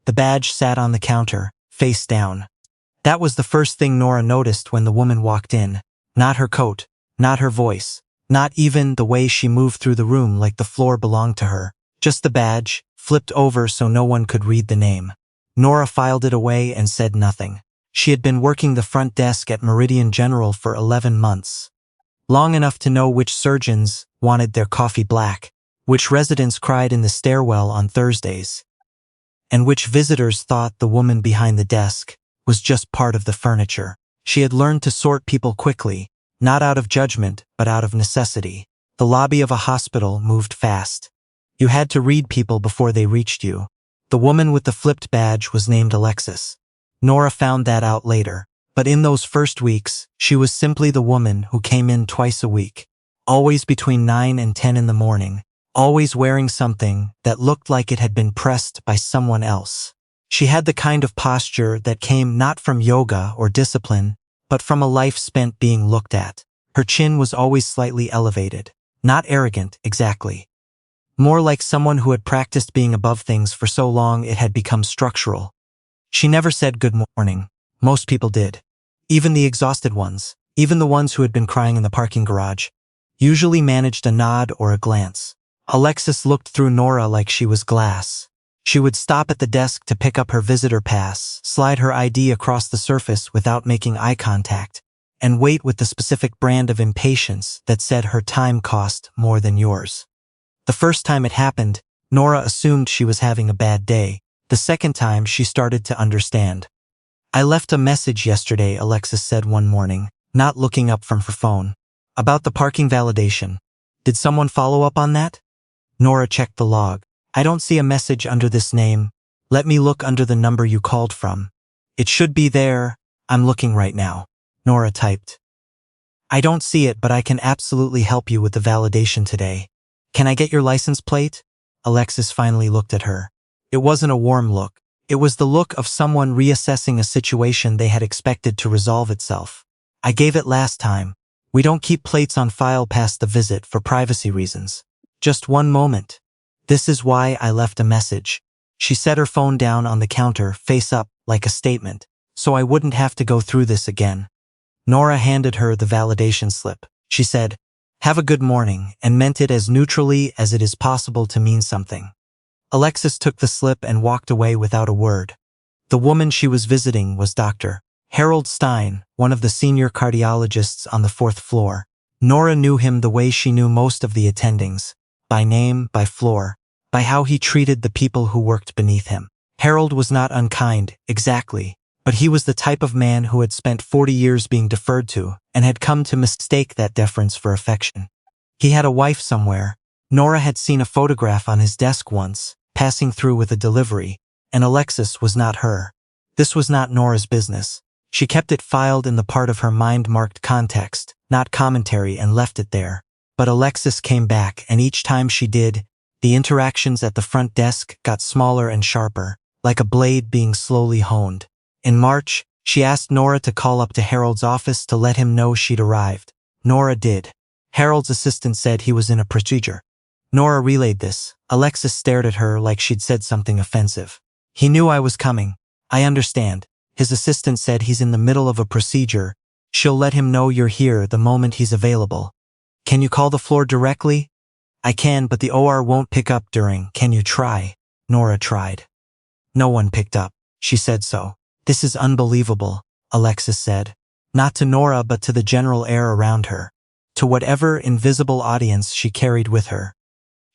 The badge sat on the counter, face down. That was the first thing Nora noticed when the woman walked in. Not her coat, not her voice, not even the way she moved through the room like the floor belonged to her. Just the badge, flipped over so no one could read the name. Nora filed it away and said nothing. She had been working the front desk at Meridian General for 11 months. Long enough to know which surgeons wanted their coffee black, which residents cried in the stairwell on Thursdays, and which visitors thought the woman behind the desk was just part of the furniture. She had learned to sort people quickly, not out of judgment, but out of necessity. The lobby of a hospital moved fast. You had to read people before they reached you. The woman with the flipped badge was named Alexis. Nora found that out later, but in those first weeks, she was simply the woman who came in twice a week, always between 9 and 10 in the morning, always wearing something that looked like it had been pressed by someone else. She had the kind of posture that came not from yoga or discipline, but from a life spent being looked at. Her chin was always slightly elevated, not arrogant exactly. More like someone who had practiced being above things for so long it had become structural. She never said good morning. Most people did. Even the exhausted ones, even the ones who had been crying in the parking garage, usually managed a nod or a glance. Alexis looked through Nora like she was glass. She would stop at the desk to pick up her visitor pass, slide her ID across the surface without making eye contact, and wait with the specific brand of impatience that said her time cost more than yours. The first time it happened, Nora assumed she was having a bad day. The second time, she started to understand. "I left a message yesterday," Alexis said one morning, not looking up from her phone. "About the parking validation. Did someone follow up on that?" Nora checked the log. "I don't see a message under this name. Let me look under the number you called from. It should be there. I'm looking right now," Nora typed. "I don't see it, but I can absolutely help you with the validation today. Can I get your license plate?" Alexis finally looked at her. It wasn't a warm look. It was the look of someone reassessing a situation they had expected to resolve itself. "I gave it last time. We don't keep plates on file past the visit for privacy reasons. Just one moment. This is why I left a message." She set her phone down on the counter, face up, like a statement, "So I wouldn't have to go through this again." Nora handed her the validation slip. She said, "Have a good morning," and meant it as neutrally as it is possible to mean something. Alexis took the slip and walked away without a word. The woman she was visiting was Dr. Harold Stein, one of the senior cardiologists on the 4th floor. Nora knew him the way she knew most of the attendings, by name, by floor, by how he treated the people who worked beneath him. Harold was not unkind, exactly, but he was the type of man who had spent 40 years being deferred to and had come to mistake that deference for affection. He had a wife somewhere. Nora had seen a photograph on his desk once, passing through with a delivery, and Alexis was not her. This was not Nora's business. She kept it filed in the part of her mind marked context, not commentary, and left it there. But Alexis came back, and each time she did, the interactions at the front desk got smaller and sharper, like a blade being slowly honed. In March, she asked Nora to call up to Harold's office to let him know she'd arrived. Nora did. Harold's assistant said he was in a procedure. Nora relayed this. Alexis stared at her like she'd said something offensive. "He knew I was coming. I understand." His assistant said, "He's in the middle of a procedure. She'll let him know you're here the moment he's available." "Can you call the floor directly?" "I can, but the OR won't pick up during. Can you try?" Nora tried. No one picked up. She said so. "This is unbelievable," Alexis said. Not to Nora, but to the general air around her. To whatever invisible audience she carried with her.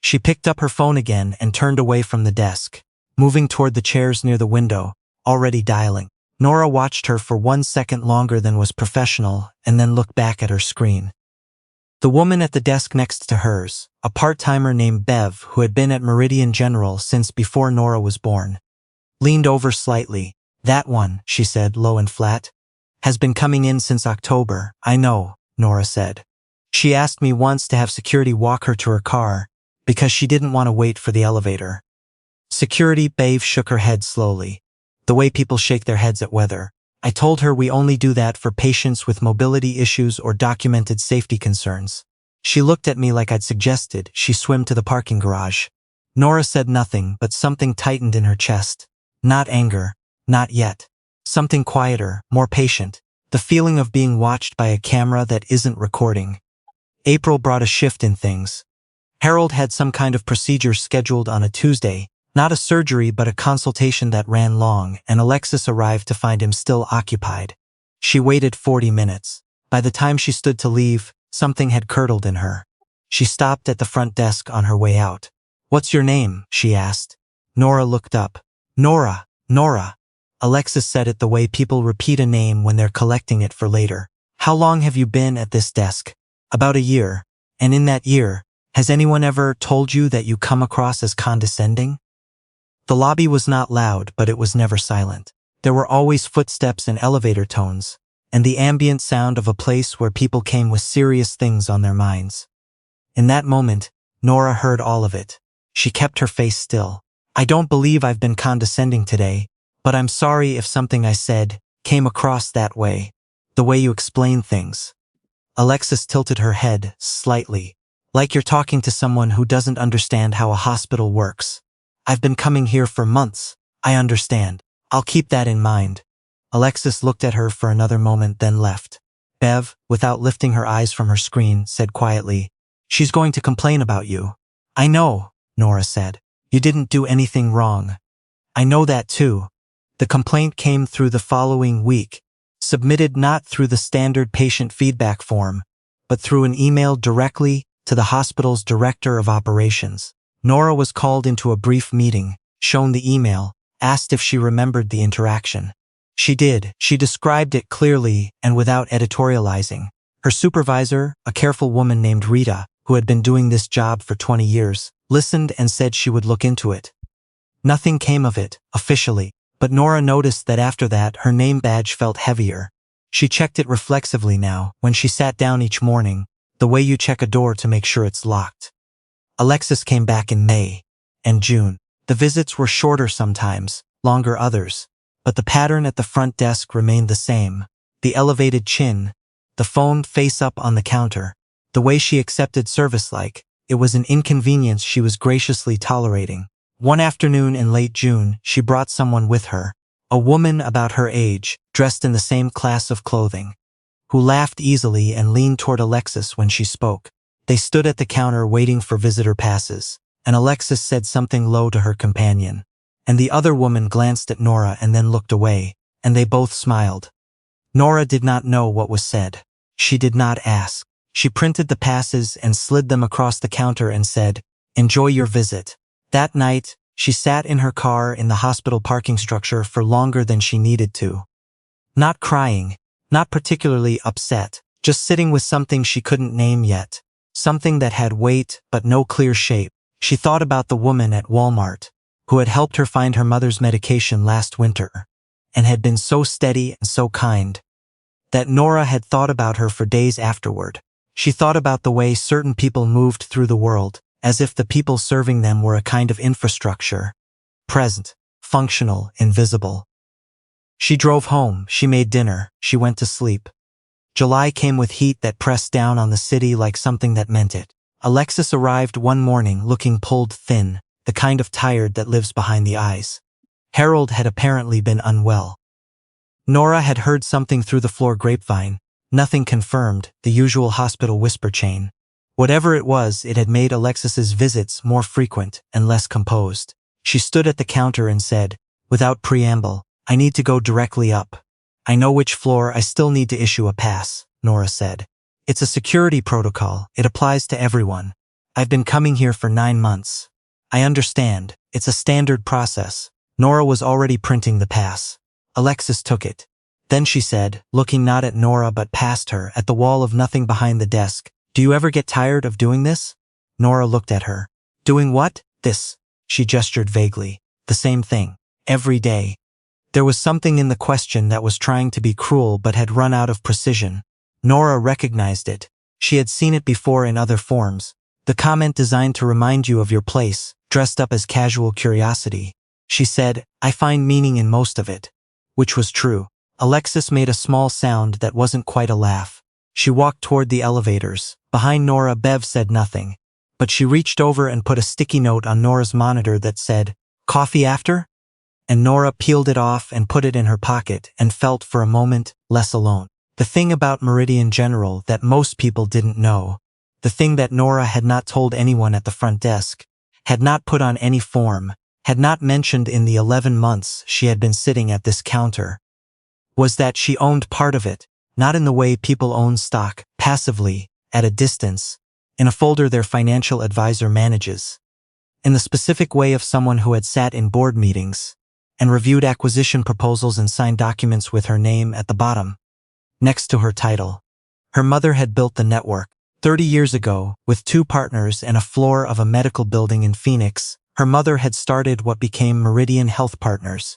She picked up her phone again and turned away from the desk, moving toward the chairs near the window, already dialing. Nora watched her for 1 second longer than was professional and then looked back at her screen. The woman at the desk next to hers, a part-timer named Bev who had been at Meridian General since before Nora was born, leaned over slightly. "That one," she said, low and flat, "has been coming in since October." "I know," Nora said. "She asked me once to have security walk her to her car because she didn't want to wait for the elevator." "Security?" Bev shook her head slowly, the way people shake their heads at weather. "I told her we only do that for patients with mobility issues or documented safety concerns." She looked at me like I'd suggested she swim to the parking garage. Nora said nothing, but something tightened in her chest. Not anger. Not yet. Something quieter, more patient. The feeling of being watched by a camera that isn't recording. April brought a shift in things. Harold had some kind of procedure scheduled on a Tuesday, not a surgery but a consultation that ran long, and Alexis arrived to find him still occupied. She waited 40 minutes. By the time she stood to leave, something had curdled in her. She stopped at the front desk on her way out. "What's your name?" she asked. Nora looked up. "Nora, Nora." Alexis said it the way people repeat a name when they're collecting it for later. "How long have you been at this desk?" "About a year. And in that year, has anyone ever told you that you come across as condescending?" The lobby was not loud, but it was never silent. There were always footsteps and elevator tones, and the ambient sound of a place where people came with serious things on their minds. In that moment, Nora heard all of it. She kept her face still. "I don't believe I've been condescending today, but I'm sorry if something I said came across that way. The way you explain things." Alexis tilted her head slightly, like you're talking to someone who doesn't understand how a hospital works. "I've been coming here for months. I understand. I'll keep that in mind." Alexis looked at her for another moment, then left. Bev, without lifting her eyes from her screen, said quietly, "She's going to complain about you." "I know," Nora said. "You didn't do anything wrong." "I know that too." The complaint came through the following week, submitted not through the standard patient feedback form, but through an email directly to the hospital's director of operations. Nora was called into a brief meeting, shown the email, asked if she remembered the interaction. She did. She described it clearly and without editorializing. Her supervisor, a careful woman named Rita, who had been doing this job for 20 years, listened and said she would look into it. Nothing came of it, officially, but Nora noticed that after that her name badge felt heavier. She checked it reflexively now, when she sat down each morning, the way you check a door to make sure it's locked. Alexis came back in May and June. The visits were shorter sometimes, longer others, but the pattern at the front desk remained the same. The elevated chin, the phone face up on the counter, the way she accepted service like it was an inconvenience she was graciously tolerating. One afternoon in late June, she brought someone with her, a woman about her age, dressed in the same class of clothing, who laughed easily and leaned toward Alexis when she spoke. They stood at the counter waiting for visitor passes, and Alexis said something low to her companion, and the other woman glanced at Nora and then looked away, and they both smiled. Nora did not know what was said. She did not ask. She printed the passes and slid them across the counter and said, "Enjoy your visit." That night, she sat in her car in the hospital parking structure for longer than she needed to. Not crying, not particularly upset, just sitting with something she couldn't name yet. Something that had weight but no clear shape. She thought about the woman at Walmart, who had helped her find her mother's medication last winter, and had been so steady and so kind, that Nora had thought about her for days afterward. She thought about the way certain people moved through the world, as if the people serving them were a kind of infrastructure. Present, functional, invisible. She drove home, she made dinner, she went to sleep. July came with heat that pressed down on the city like something that meant it. Alexis arrived one morning looking pulled thin, the kind of tired that lives behind the eyes. Harold had apparently been unwell. Nora had heard something through the floor grapevine, nothing confirmed, the usual hospital whisper chain. Whatever it was, it had made Alexis's visits more frequent and less composed. She stood at the counter and said, without preamble, "I need to go directly up." "I know which floor. I still need to issue a pass," Nora said. "It's a security protocol. It applies to everyone. I've been coming here for 9 months. I understand. It's a standard process." Nora was already printing the pass. Alexis took it. Then she said, looking not at Nora but past her, at the wall of nothing behind the desk, "Do you ever get tired of doing this?" Nora looked at her. "Doing what?" "This." She gestured vaguely. "The same thing. Every day." There was something in the question that was trying to be cruel but had run out of precision. Nora recognized it. She had seen it before in other forms. The comment designed to remind you of your place, dressed up as casual curiosity. She said, "I find meaning in most of it." Which was true. Alexis made a small sound that wasn't quite a laugh. She walked toward the elevators. Behind Nora, Bev said nothing, but she reached over and put a sticky note on Nora's monitor that said, "Coffee after?" and Nora peeled it off and put it in her pocket and felt for a moment less alone. The thing about Meridian General that most people didn't know, the thing that Nora had not told anyone at the front desk, had not put on any form, had not mentioned in the 11 months she had been sitting at this counter, was that she owned part of it, not in the way people own stock, passively, at a distance, in a folder their financial advisor manages, in the specific way of someone who had sat in board meetings and reviewed acquisition proposals and signed documents with her name at the bottom, next to her title. Her mother had built the network 30 years ago with 2 partners and a floor of a medical building in Phoenix. Her mother had started what became Meridian Health Partners,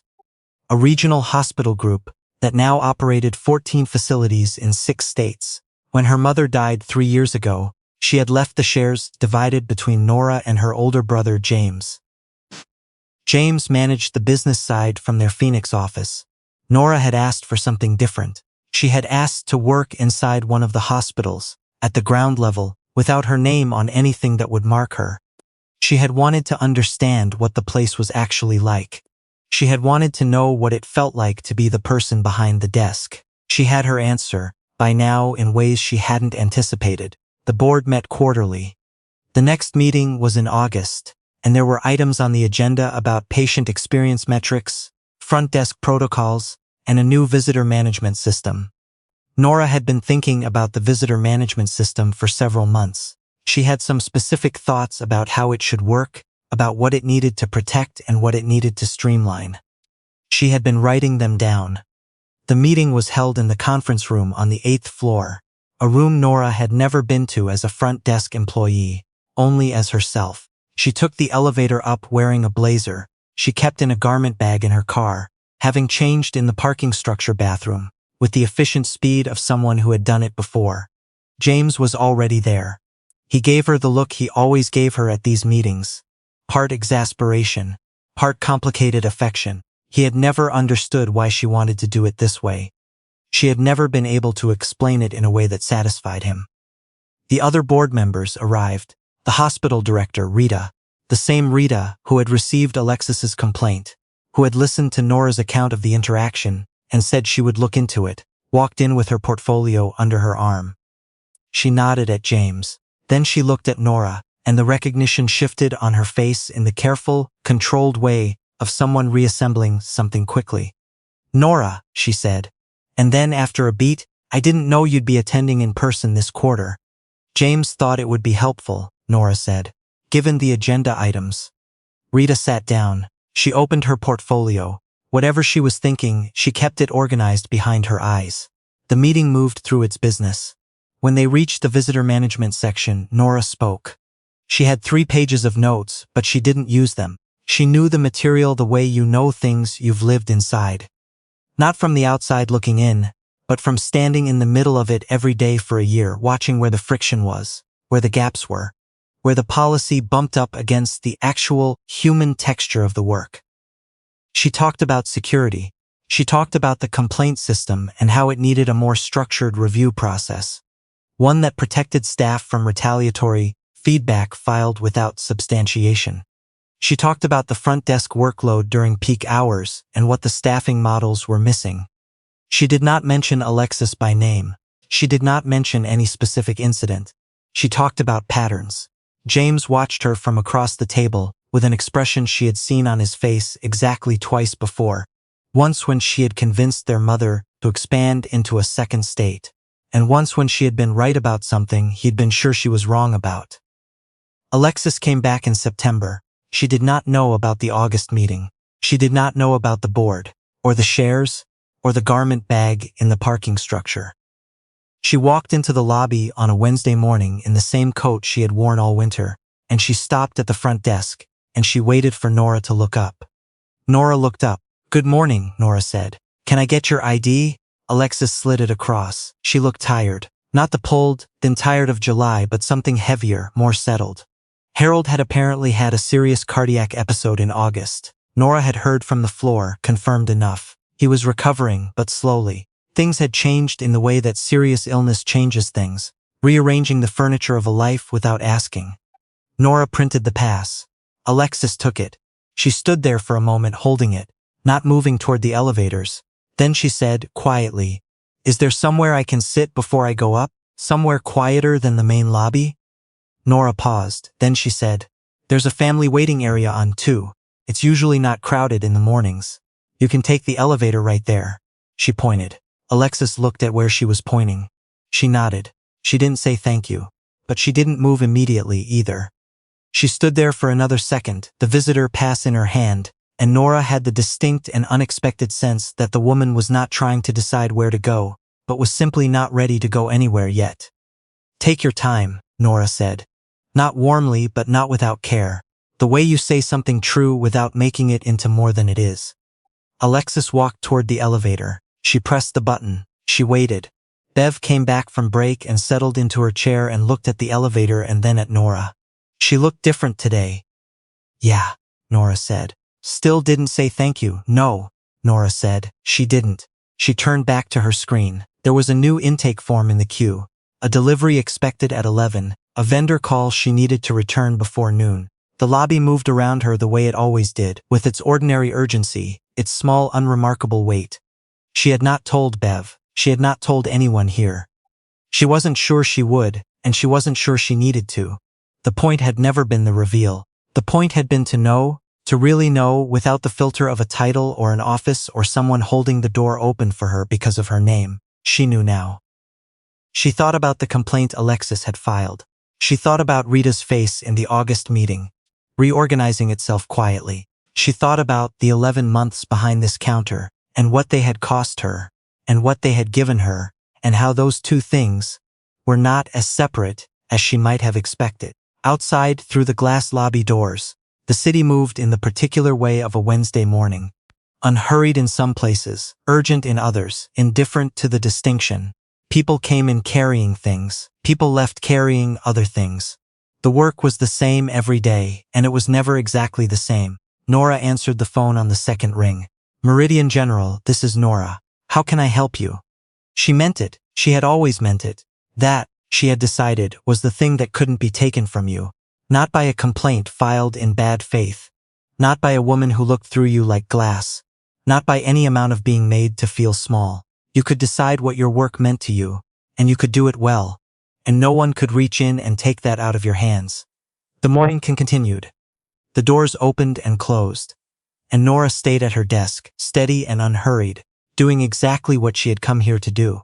a regional hospital group that now operated 14 facilities in 6 states. When her mother died 3 years ago, she had left the shares divided between Nora and her older brother James. James managed the business side from their Phoenix office. Nora had asked for something different. She had asked to work inside one of the hospitals, at the ground level, without her name on anything that would mark her. She had wanted to understand what the place was actually like. She had wanted to know what it felt like to be the person behind the desk. She had her answer, by now, in ways she hadn't anticipated. The board met quarterly. The next meeting was in August, and there were items on the agenda about patient experience metrics, front desk protocols, and a new visitor management system. Nora had been thinking about the visitor management system for several months. She had some specific thoughts about how it should work, about what it needed to protect and what it needed to streamline. She had been writing them down. The meeting was held in the conference room on the 8th floor, a room Nora had never been to as a front desk employee, only as herself. She took the elevator up wearing a blazer she kept in a garment bag in her car, having changed in the parking structure bathroom, with the efficient speed of someone who had done it before. James was already there. He gave her the look he always gave her at these meetings, part exasperation, part complicated affection. He had never understood why she wanted to do it this way. She had never been able to explain it in a way that satisfied him. The other board members arrived. The hospital director, Rita, the same Rita who had received Alexis's complaint, who had listened to Nora's account of the interaction and said she would look into it, walked in with her portfolio under her arm. She nodded at James. Then she looked at Nora, and the recognition shifted on her face in the careful, controlled way of someone reassembling something quickly. "Nora," she said. And then after a beat, "I didn't know you'd be attending in person this quarter." "James thought it would be helpful," Nora said, "given the agenda items." Rita sat down. She opened her portfolio. Whatever she was thinking, she kept it organized behind her eyes. The meeting moved through its business. When they reached the visitor management section, Nora spoke. She had 3 pages of notes, but she didn't use them. She knew the material the way you know things you've lived inside. Not from the outside looking in, but from standing in the middle of it every day for a year, watching where the friction was, where the gaps were, where the policy bumped up against the actual human texture of the work. She talked about security. She talked about the complaint system and how it needed a more structured review process, one that protected staff from retaliatory feedback filed without substantiation. She talked about the front desk workload during peak hours and what the staffing models were missing. She did not mention Alexis by name. She did not mention any specific incident. She talked about patterns. James watched her from across the table with an expression she had seen on his face exactly twice before. Once when she had convinced their mother to expand into a second state, and once when she had been right about something he'd been sure she was wrong about. Alexis came back in September. She did not know about the August meeting. She did not know about the board, or the shares, or the garment bag in the parking structure. She walked into the lobby on a Wednesday morning in the same coat she had worn all winter, and she stopped at the front desk, and she waited for Nora to look up. Nora looked up. "Good morning," Nora said. "Can I get your ID?" Alexis slid it across. She looked tired. Not the pulled, thin tired of July, but something heavier, more settled. Harold had apparently had a serious cardiac episode in August. Nora had heard from the floor, confirmed enough. He was recovering, but slowly. Things had changed in the way that serious illness changes things, rearranging the furniture of a life without asking. Nora printed the pass. Alexis took it. She stood there for a moment holding it, not moving toward the elevators. Then she said, quietly, "Is there somewhere I can sit before I go up? Somewhere quieter than the main lobby?" Nora paused. Then she said, "There's a family waiting area on 2. It's usually not crowded in the mornings. You can take the elevator right there." She pointed. Alexis looked at where she was pointing. She nodded. She didn't say thank you. But she didn't move immediately either. She stood there for another second, the visitor pass in her hand, and Nora had the distinct and unexpected sense that the woman was not trying to decide where to go, but was simply not ready to go anywhere yet. "Take your time," Nora said. Not warmly, but not without care. The way you say something true without making it into more than it is. Alexis walked toward the elevator. She pressed the button. She waited. Bev came back from break and settled into her chair and looked at the elevator and then at Nora. She looked different today. "Yeah," Nora said. "Still didn't say thank you." "No," Nora said. She didn't. She turned back to her screen. There was a new intake form in the queue. A delivery expected at 11. A vendor call she needed to return before noon. The lobby moved around her the way it always did, with its ordinary urgency, its small unremarkable weight. She had not told Bev. She had not told anyone here. She wasn't sure she would, and she wasn't sure she needed to. The point had never been the reveal. The point had been to know, to really know, without the filter of a title or an office or someone holding the door open for her because of her name. She knew now. She thought about the complaint Alexis had filed. She thought about Rita's face in the August meeting, reorganizing itself quietly. She thought about the 11 months behind this counter, and what they had cost her, and what they had given her, and how those two things were not as separate as she might have expected. Outside, through the glass lobby doors, the city moved in the particular way of a Wednesday morning. Unhurried in some places, urgent in others, indifferent to the distinction. People came in carrying things. People left carrying other things. The work was the same every day, and it was never exactly the same. Nora answered the phone on the second ring. "Meridian General, this is Nora. How can I help you?" She meant it. She had always meant it. That, she had decided, was the thing that couldn't be taken from you. Not by a complaint filed in bad faith. Not by a woman who looked through you like glass. Not by any amount of being made to feel small. You could decide what your work meant to you, and you could do it well, and no one could reach in and take that out of your hands. The morning continued. The doors opened and closed, and Nora stayed at her desk, steady and unhurried, doing exactly what she had come here to do.